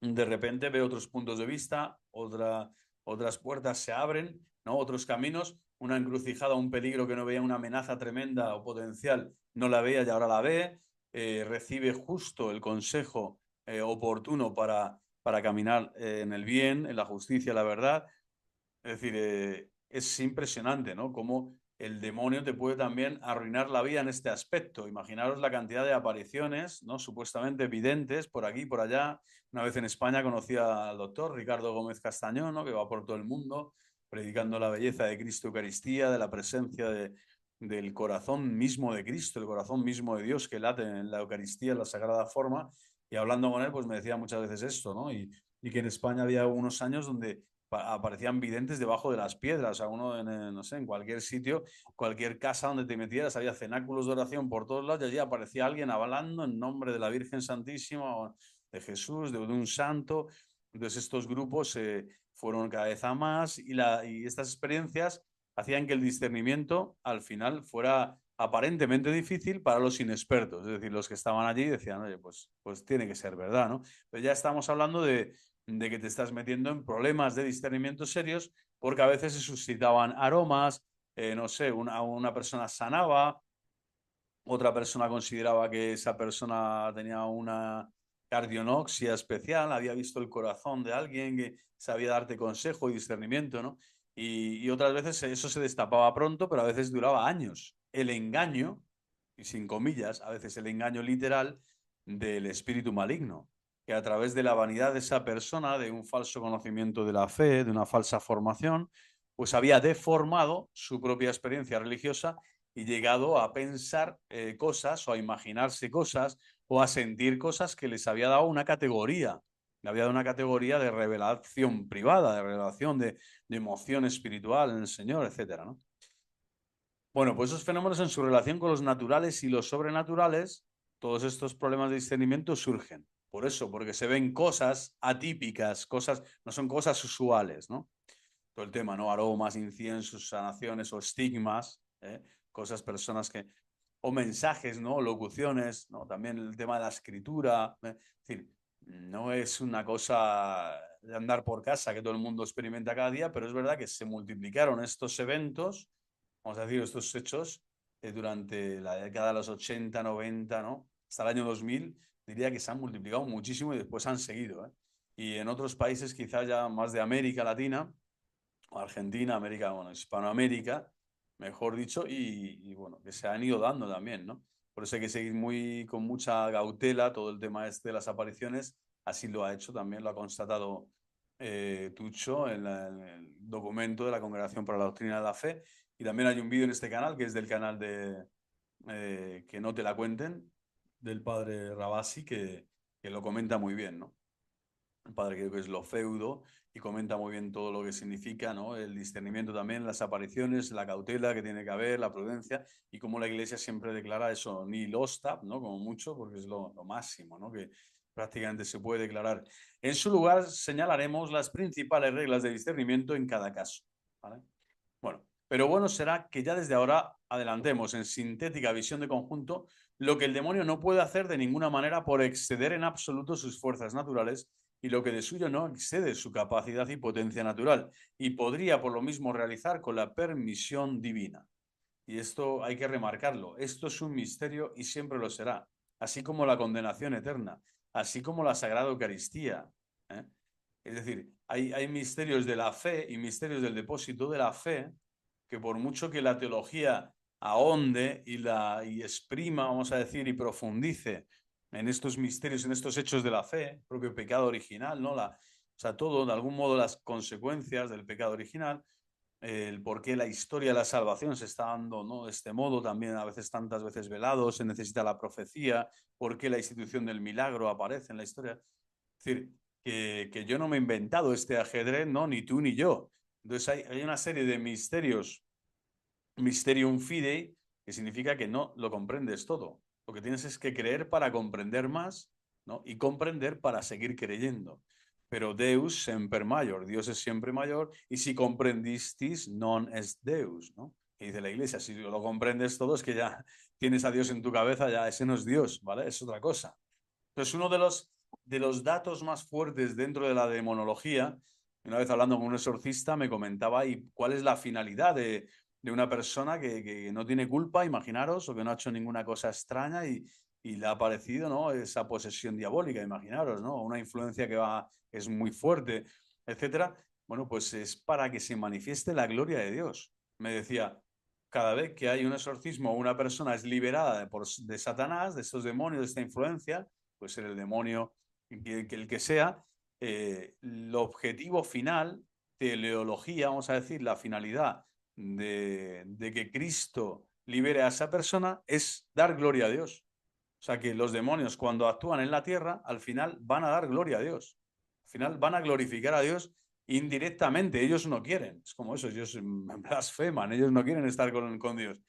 de repente ve otros puntos de vista, otras puertas se abren, ¿no? Otros caminos, una encrucijada, un peligro que no veía, una amenaza tremenda o potencial, no la veía y ahora la ve, recibe justo el consejo oportuno para caminar en el bien, en la justicia, la verdad. Es decir, es impresionante, ¿no? Cómo el demonio te puede también arruinar la vida en este aspecto. Imaginaros la cantidad de apariciones, ¿no? Supuestamente evidentes por aquí, por allá. Una vez en España conocí al doctor Ricardo Gómez Castañón, ¿no? Que va por todo el mundo predicando la belleza de Cristo Eucaristía, de la presencia del corazón mismo de Cristo, el corazón mismo de Dios que late en la Eucaristía, en la sagrada forma. Y hablando con él, pues me decía muchas veces esto, ¿no? Y que en España había unos años donde aparecían videntes debajo de las piedras, a uno en, no sé, en cualquier sitio, cualquier casa donde te metieras, había cenáculos de oración por todos lados y allí aparecía alguien hablando en nombre de la Virgen Santísima, o de Jesús, de un santo. Entonces estos grupos fueron cada vez a más, y estas experiencias hacían que el discernimiento al final fuera aparentemente difícil para los inexpertos, es decir, los que estaban allí decían, oye, pues tiene que ser verdad, ¿no? Pero ya estamos hablando de que te estás metiendo en problemas de discernimiento serios, porque a veces se suscitaban aromas, no sé, una persona sanaba, otra persona consideraba que esa persona tenía una cardionoxia especial, había visto el corazón de alguien que sabía darte consejo y discernimiento, ¿no? Y otras veces eso se destapaba pronto, pero a veces duraba años. El engaño, y sin comillas, a veces el engaño literal del espíritu maligno, que a través de la vanidad de esa persona, de un falso conocimiento de la fe, de una falsa formación, pues había deformado su propia experiencia religiosa y llegado a pensar cosas o a imaginarse cosas o a sentir cosas que les había dado una categoría. Le había dado una categoría de revelación privada, de revelación de emoción espiritual en el Señor, etcétera, ¿no? Bueno, pues esos fenómenos en su relación con los naturales y los sobrenaturales, todos estos problemas de discernimiento surgen. Por eso, porque se ven cosas atípicas, cosas, no son cosas usuales, ¿no? Todo el tema, ¿no? Aromas, inciensos, sanaciones o estigmas, cosas, personas que, o mensajes, ¿no? Locuciones, ¿no? También el tema de la escritura, es decir, no es una cosa de andar por casa que todo el mundo experimenta cada día, pero es verdad que se multiplicaron estos eventos, vamos a decir, estos hechos durante la década de los 80, 90, ¿no? Hasta el año 2000, diría que se han multiplicado muchísimo y después han seguido, ¿eh? Y en otros países, quizás ya más de América Latina, o Argentina, América, bueno, Hispanoamérica, mejor dicho, y bueno, que se han ido dando también, ¿no? Por eso hay que seguir con mucha cautela todo el tema este de las apariciones, así lo ha hecho también, lo ha constatado Tucho en el documento de la Congregación para la Doctrina de la Fe, y también hay un vídeo en este canal, que es del canal de Que no te la cuenten, del padre Rabasi, que lo comenta muy bien, ¿no? el padre creo que es lo feudo, y comenta muy bien todo lo que significa, ¿no? El discernimiento también, las apariciones, la cautela que tiene que haber, la prudencia, y cómo la Iglesia siempre declara eso, ni lostab, ¿no? Como mucho, porque es lo máximo, ¿no? Que prácticamente se puede declarar. En su lugar señalaremos las principales reglas de discernimiento en cada caso, ¿vale? Bueno, pero bueno será que ya desde ahora adelantemos en sintética visión de conjunto lo que el demonio no puede hacer de ninguna manera por exceder en absoluto sus fuerzas naturales y lo que de suyo no excede su capacidad y potencia natural y podría por lo mismo realizar con la permisión divina. Y esto hay que remarcarlo, esto es un misterio y siempre lo será, así como la condenación eterna, así como la Sagrada Eucaristía, ¿eh? Es decir, hay misterios de la fe y misterios del depósito de la fe que por mucho que la teología ahonde y exprima, vamos a decir, y profundice en estos misterios, en estos hechos de la fe, el propio pecado original, ¿no? O sea, todo, de algún modo, las consecuencias del pecado original, el por qué la historia de la salvación se está dando, ¿no? De este modo, también a veces tantas veces velado, se necesita la profecía, por qué la institución del milagro aparece en la historia. Es decir, que yo no me he inventado este ajedrez, no, ni tú ni yo. Entonces hay una serie de misterios, mysterium fidei, que significa que no lo comprendes todo. Lo que tienes es que creer para comprender más, ¿no? Y comprender para seguir creyendo. Pero Deus semper mayor, Dios es siempre mayor, y si comprendistis, non est Deus, ¿no? Y dice la iglesia, si lo comprendes todo, es que ya tienes a Dios en tu cabeza, ya ese no es Dios, ¿vale? Es otra cosa. Entonces, uno de los datos más fuertes dentro de la demonología, una vez hablando con un exorcista, me comentaba, ¿y cuál es la finalidad de una persona que no tiene culpa, imaginaros, o que no ha hecho ninguna cosa extraña y le ha aparecido, ¿no? Esa posesión diabólica, imaginaros, ¿no? Una influencia es muy fuerte, etcétera. Bueno, pues es para que se manifieste la gloria de Dios. Me decía, cada vez que hay un exorcismo o una persona es liberada de Satanás, de estos demonios, de esta influencia, puede ser el demonio el que sea, el objetivo final, teleología, vamos a decir, la finalidad de que Cristo libere a esa persona es dar gloria a Dios. O sea que los demonios cuando actúan en la tierra, al final van a dar gloria a Dios. Al final van a glorificar a Dios indirectamente. Ellos no quieren. Es como eso, ellos blasfeman, ellos no quieren estar con Dios.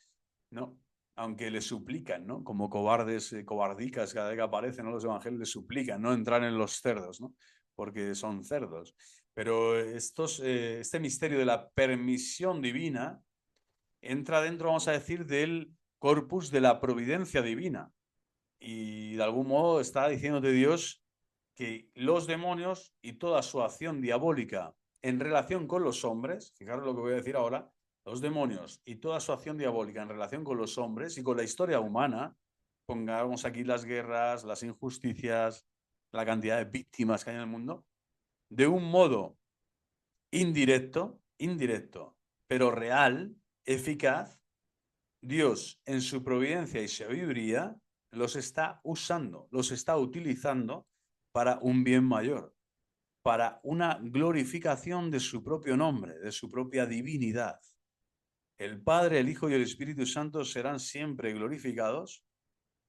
No, aunque le suplican, ¿no? Como cobardes, cobardicas, cada vez que aparecen, ¿no? Los evangelios les suplican no entrar en los cerdos, ¿no? Porque son cerdos. Pero este misterio de la permisión divina entra dentro, vamos a decir, del corpus de la providencia divina. Y de algún modo está diciéndote Dios que los demonios y toda su acción diabólica en relación con los hombres, fijaros lo que voy a decir ahora, los demonios y toda su acción diabólica en relación con los hombres y con la historia humana, pongamos aquí las guerras, las injusticias, la cantidad de víctimas que hay en el mundo, de un modo indirecto, pero real, eficaz, Dios en su providencia y sabiduría los está usando, los está utilizando para un bien mayor, para una glorificación de su propio nombre, de su propia divinidad. El Padre, el Hijo y el Espíritu Santo serán siempre glorificados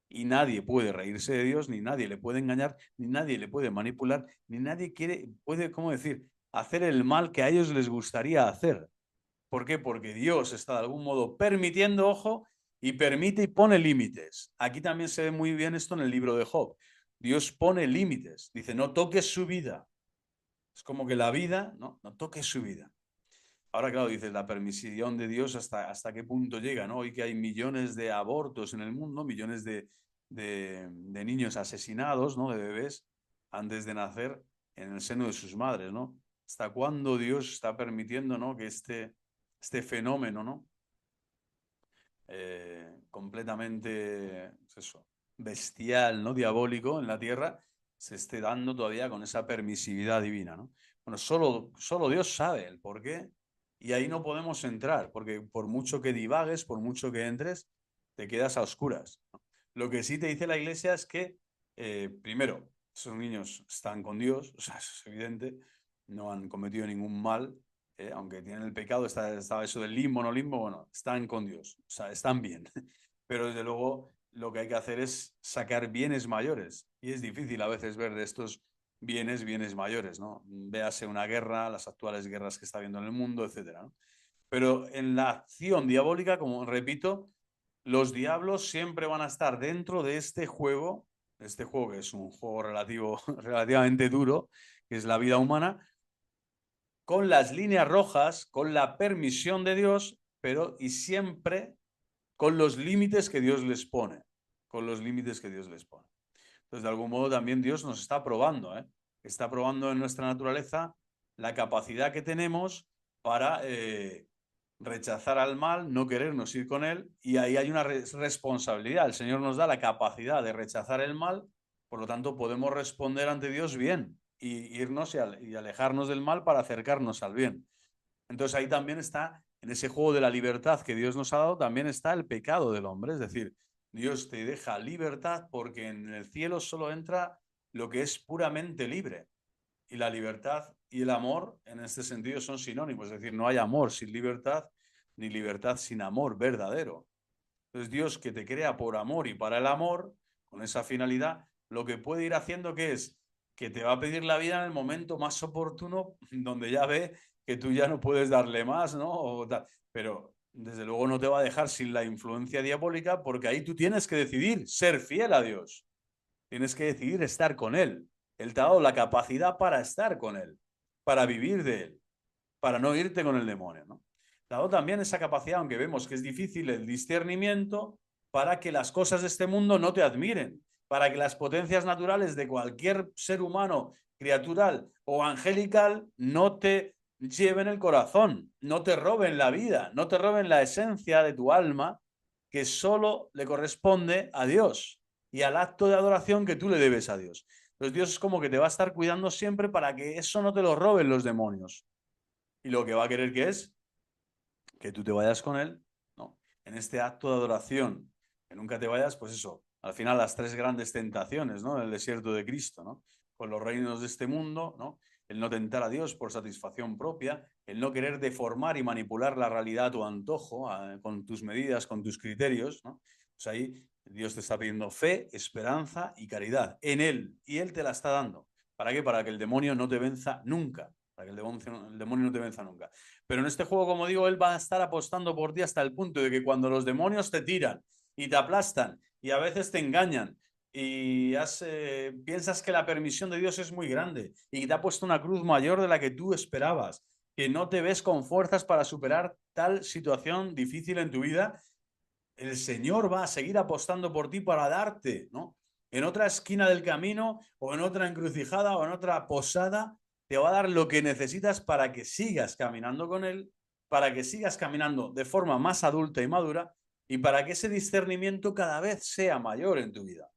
y nadie puede reírse de Dios, ni nadie le puede engañar, ni nadie le puede manipular, ni nadie puede, ¿cómo decir?, hacer el mal que a ellos les gustaría hacer. ¿Por qué? Porque Dios está de algún modo permitiendo, ojo, y permite y pone límites. Aquí también se ve muy bien esto en el libro de Job. Dios pone límites. Dice, no toques su vida. Es como que la vida, no toques su vida. Ahora, claro, dices, la permisión de Dios hasta qué punto llega, ¿no? Hoy que hay millones de abortos en el mundo, millones de niños asesinados, ¿no? De bebés antes de nacer en el seno de sus madres, ¿no? ¿Hasta cuándo Dios está permitiendo, ¿no? Que este fenómeno, ¿no? Completamente, pues eso, bestial, ¿no? Diabólico en la tierra, se esté dando todavía con esa permisividad divina, ¿no? Bueno, solo Dios sabe el por qué y ahí no podemos entrar, porque por mucho que divagues, por mucho que entres, te quedas a oscuras, ¿no? Lo que sí te dice la iglesia es que, primero, esos niños están con Dios, o sea, eso es evidente, no han cometido ningún mal, aunque tienen el pecado, está eso del limbo, no limbo, bueno, están con Dios, o sea, están bien. Pero desde luego lo que hay que hacer es sacar bienes mayores. Y es difícil a veces ver de estos bienes mayores, ¿no? Véase una guerra, las actuales guerras que está habiendo en el mundo, etcétera, ¿no? Pero en la acción diabólica, como repito, los diablos siempre van a estar dentro de este juego que es un juego relativamente duro, que es la vida humana, con las líneas rojas, con la permisión de Dios, pero y siempre con los límites que Dios les pone, con los límites que Dios les pone. Entonces, de algún modo también Dios nos está probando, ¿eh? Está probando en nuestra naturaleza la capacidad que tenemos para rechazar al mal, no querernos ir con él, y ahí hay una responsabilidad. El Señor nos da la capacidad de rechazar el mal, por lo tanto podemos responder ante Dios bien y irnos y alejarnos del mal para acercarnos al bien. Entonces ahí también está, en ese juego de la libertad que Dios nos ha dado, también está el pecado del hombre. Es decir, Dios te deja libertad porque en el cielo solo entra lo que es puramente libre. Y la libertad y el amor en este sentido son sinónimos. Es decir, no hay amor sin libertad, ni libertad sin amor verdadero. Entonces Dios, que te crea por amor y para el amor, con esa finalidad, lo que puede ir haciendo que es que te va a pedir la vida en el momento más oportuno, donde ya ve que tú ya no puedes darle más, ¿no? Pero desde luego no te va a dejar sin la influencia diabólica, porque ahí tú tienes que decidir ser fiel a Dios. Tienes que decidir estar con Él. Él te ha dado la capacidad para estar con Él, para vivir de Él, para no irte con el demonio, ¿no? Dado también esa capacidad, aunque vemos que es difícil el discernimiento, para que las cosas de este mundo no te admiren, para que las potencias naturales de cualquier ser humano, criatural o angelical, no te lleven el corazón, no te roben la vida, no te roben la esencia de tu alma, que solo le corresponde a Dios y al acto de adoración que tú le debes a Dios. Entonces Dios es como que te va a estar cuidando siempre para que eso no te lo roben los demonios. Y lo que va a querer que es que tú te vayas con él, ¿no? En este acto de adoración, que nunca te vayas, pues eso, al final las tres grandes tentaciones, ¿no? En el desierto de Cristo, ¿no? Con los reinos de este mundo, ¿no? El no tentar a Dios por satisfacción propia, el no querer deformar y manipular la realidad a tu antojo, con tus medidas, con tus criterios, ¿no? Pues ahí Dios te está pidiendo fe, esperanza y caridad en Él, y Él te la está dando. ¿Para qué? Para que el demonio no te venza nunca, para que el demonio no te venza nunca. Pero en este juego, como digo, él va a estar apostando por ti hasta el punto de que cuando los demonios te tiran y te aplastan y a veces te engañan y piensas que la permisión de Dios es muy grande y que te ha puesto una cruz mayor de la que tú esperabas, que no te ves con fuerzas para superar tal situación difícil en tu vida, el Señor va a seguir apostando por ti para darte, ¿no? En otra esquina del camino o en otra encrucijada o en otra posada, te va a dar lo que necesitas para que sigas caminando con Él, para que sigas caminando de forma más adulta y madura y para que ese discernimiento cada vez sea mayor en tu vida,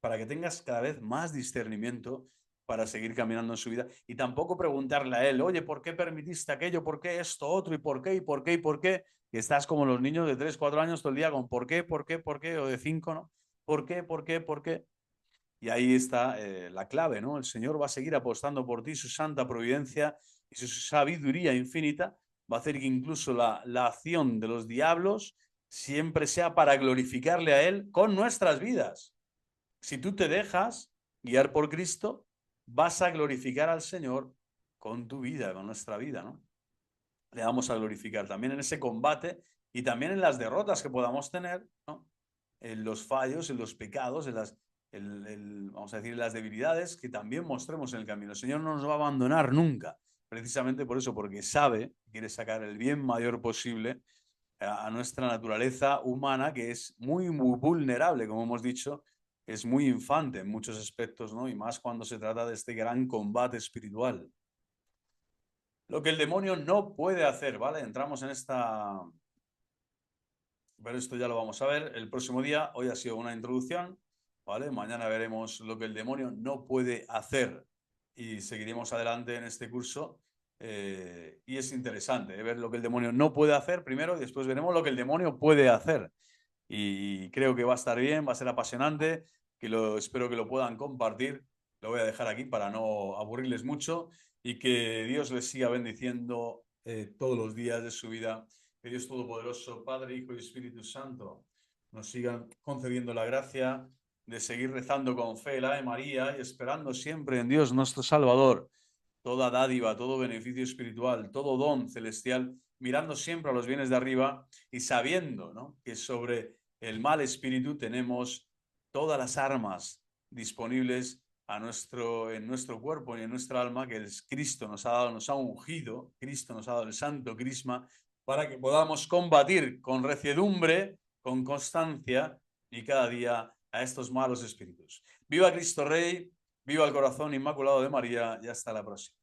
para que tengas cada vez más discernimiento para seguir caminando en su vida y tampoco preguntarle a Él, oye, ¿por qué permitiste aquello? ¿Por qué esto otro? ¿Y por qué? ¿Y por qué? ¿Y por qué? Que estás como los niños de 3 4 años todo el día con ¿por qué? ¿Por qué? ¿Por qué? O de 5, ¿no? ¿Por qué? ¿Por qué? ¿Por qué? Y ahí está la clave, ¿no? El Señor va a seguir apostando por ti, su santa providencia y su sabiduría infinita va a hacer que incluso la acción de los diablos siempre sea para glorificarle a Él con nuestras vidas. Si tú te dejas guiar por Cristo, vas a glorificar al Señor con tu vida, con nuestra vida, ¿no? Le vamos a glorificar también en ese combate y también en las derrotas que podamos tener, ¿no? En los fallos, en los pecados, vamos a decir, en las debilidades que también mostremos en el camino. El Señor no nos va a abandonar nunca, precisamente por eso, porque sabe que quiere sacar el bien mayor posible a nuestra naturaleza humana, que es muy, muy vulnerable, como hemos dicho, es muy infante en muchos aspectos, ¿no? Y más cuando se trata de este gran combate espiritual. Lo que el demonio no puede hacer, ¿vale? Entramos en esta... Pero esto ya lo vamos a ver el próximo día. Hoy ha sido una introducción, ¿vale? Mañana veremos lo que el demonio no puede hacer y seguiremos adelante en este curso. Y es interesante ver lo que el demonio no puede hacer primero y después veremos lo que el demonio puede hacer. Y creo que va a estar bien, va a ser apasionante, espero que lo puedan compartir. Lo voy a dejar aquí para no aburrirles mucho y que Dios les siga bendiciendo todos los días de su vida. Que Dios Todopoderoso, Padre, Hijo y Espíritu Santo, nos sigan concediendo la gracia de seguir rezando con fe el Ave María y esperando siempre en Dios nuestro Salvador toda dádiva, todo beneficio espiritual, todo don celestial, mirando siempre a los bienes de arriba y sabiendo, ¿no?, que sobre el mal espíritu tenemos todas las armas disponibles en nuestro cuerpo y en nuestra alma, que el Cristo nos ha dado, nos ha ungido, Cristo nos ha dado el santo crisma, para que podamos combatir con reciedumbre, con constancia y cada día a estos malos espíritus. ¡Viva Cristo Rey! ¡Viva el corazón inmaculado de María! Y hasta la próxima.